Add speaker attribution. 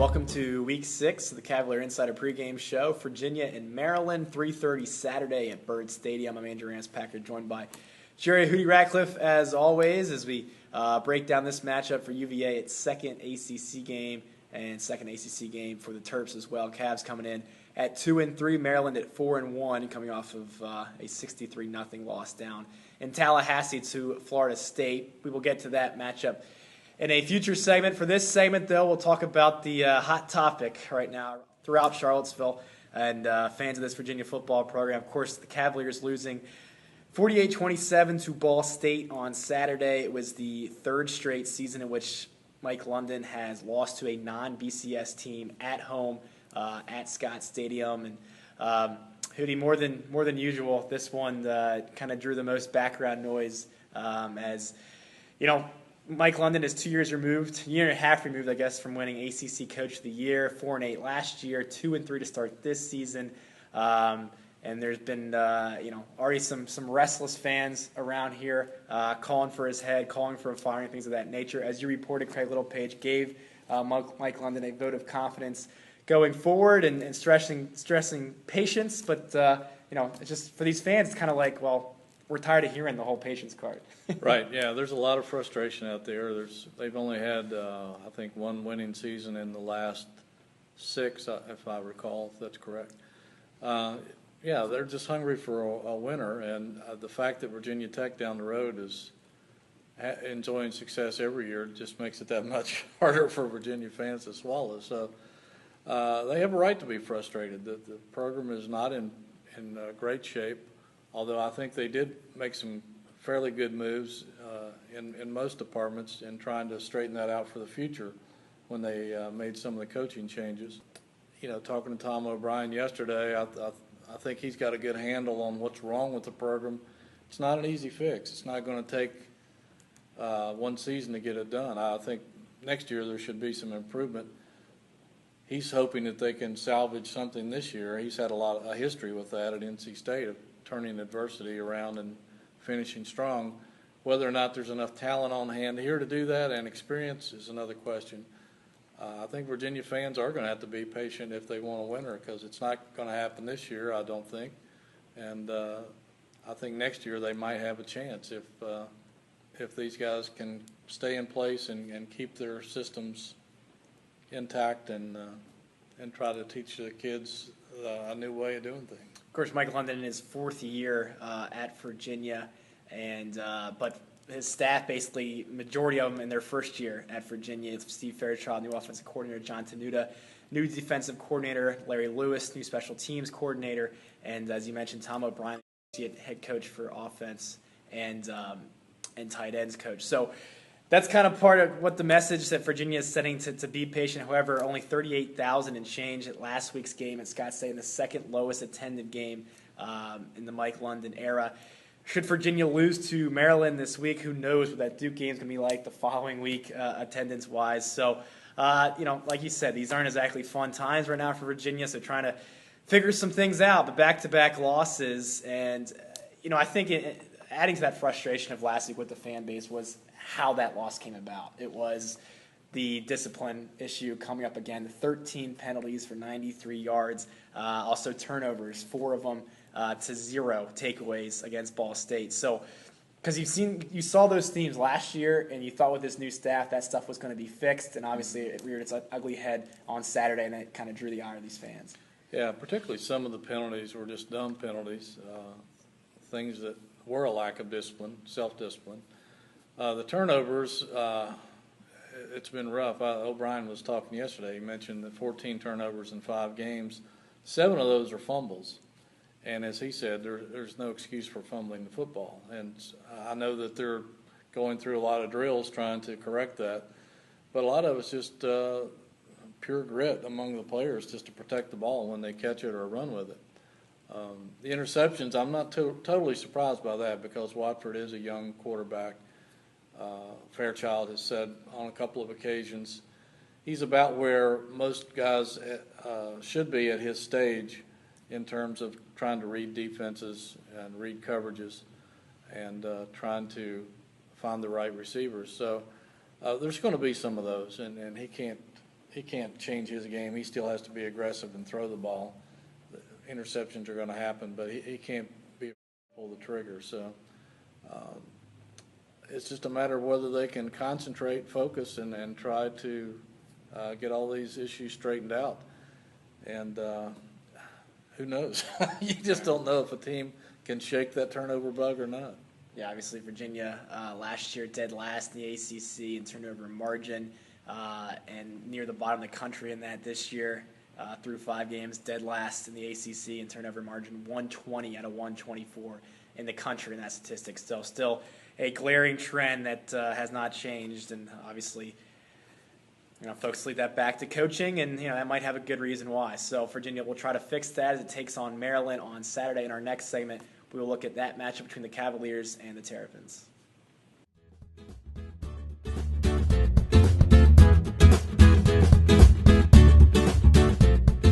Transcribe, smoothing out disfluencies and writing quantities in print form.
Speaker 1: Welcome to Week 6 of the Cavalier Insider Pregame Show. Virginia and Maryland, 3:30 Saturday at Byrd Stadium. I'm Andrew Packard, joined by Jerry Hootie Ratcliffe, as always, as we break down this matchup for UVA. Its second ACC game and second ACC game for the Terps as well. Cavs coming in at 2-3, Maryland at 4-1, coming off of a 63-0 loss down in Tallahassee to Florida State. We will get to that matchup in a future segment. For this segment, though, we'll talk about the hot topic right now throughout Charlottesville and fans of this Virginia football program. Of course, the Cavaliers losing 48-27 to Ball State on Saturday. It was the third straight season in which Mike London has lost to a non-BCS team at home at Scott Stadium. And Hootie, more than usual, this one kind of drew the most background noise as, you know, Mike London is 2 years removed, year and a half removed, I guess, from winning ACC Coach of the Year, 4-8 last year, 2-3 to start this season. And there's been, already some restless fans around here calling for his head, calling for a firing, things of that nature. As you reported, Craig Littlepage gave Mike London a vote of confidence going forward and stressing patience. But, it's just for these fans, it's kind of like, well, we're tired of hearing the whole patience card.
Speaker 2: Right, yeah, there's a lot of frustration out there. They've only had, I think, one winning season in the last 6, if I recall, if that's correct. Yeah, they're just hungry for a winner, and the fact that Virginia Tech down the road is enjoying success every year just makes it that much harder for Virginia fans to swallow. So they have a right to be frustrated. The program is not in great shape, although I think they did make some fairly good moves in most departments in trying to straighten that out for the future when they made some of the coaching changes. You know, talking to Tom O'Brien yesterday, I think he's got a good handle on what's wrong with the program. It's not an easy fix. It's not going to take one season to get it done. I think next year there should be some improvement. He's hoping that they can salvage something this year. He's had a history with that at NC State of turning adversity around and finishing strong. Whether or not there's enough talent on hand here to do that and experience is another question. I think Virginia fans are going to have to be patient if they want a winner, because it's not going to happen this year, I don't think. And I think next year they might have a chance if these guys can stay in place and keep their systems intact and try to teach the kids a new way of doing things.
Speaker 1: Of course, Mike London in his fourth year at Virginia, and but his staff, basically, majority of them in their first year at Virginia. It's Steve Fairchild, new offensive coordinator, John Tenuta, new defensive coordinator, Larry Lewis, new special teams coordinator, and as you mentioned, Tom O'Brien, head coach for offense and tight ends coach. So that's kind of part of what the message that Virginia is setting to be patient. However, only 38,000 and change at last week's game at Scott State, the second lowest attended game in the Mike London era. Should Virginia lose to Maryland this week, who knows what that Duke game is going to be like the following week attendance-wise. So, like you said, these aren't exactly fun times right now for Virginia, so trying to figure some things out. The back-to-back losses, and, I think adding to that frustration of last week with the fan base was how that loss came about. It was the discipline issue coming up again, 13 penalties for 93 yards, also turnovers, 4 of them to 0 takeaways against Ball State. So, because you saw those themes last year, and you thought with this new staff that stuff was going to be fixed, and obviously it reared its ugly head on Saturday, and it kind of drew the ire of these fans.
Speaker 2: Yeah, particularly some of the penalties were just dumb penalties, things that were a lack of discipline, self-discipline. The turnovers, it's been rough. O'Brien was talking yesterday. He mentioned that 14 turnovers in 5 games. 7 of those are fumbles. And as he said, there's no excuse for fumbling the football. And I know that they're going through a lot of drills trying to correct that. But a lot of it's just pure grit among the players just to protect the ball when they catch it or run with it. The interceptions, I'm not totally surprised by that, because Watford is a young quarterback. Fairchild has said on a couple of occasions he's about where most guys should be at his stage in terms of trying to read defenses and read coverages and trying to find the right receivers. So there's going to be some of those, and he he can't change his game. He still has to be aggressive and throw the ball. The interceptions are going to happen, but he can't pull the trigger. So it's just a matter of whether they can concentrate, focus, and try to get all these issues straightened out. And who knows? You just don't know if a team can shake that turnover bug or not.
Speaker 1: Yeah, obviously Virginia last year dead last in the ACC in turnover margin, and near the bottom of the country in that this year. Through 5 games, dead last in the ACC in turnover margin, 120 out of 124 in the country in that statistic. Still a glaring trend that has not changed, and obviously, folks lead that back to coaching, and that might have a good reason why. So Virginia will try to fix that as it takes on Maryland on Saturday. In our next segment, we will look at that matchup between the Cavaliers and the Terrapins.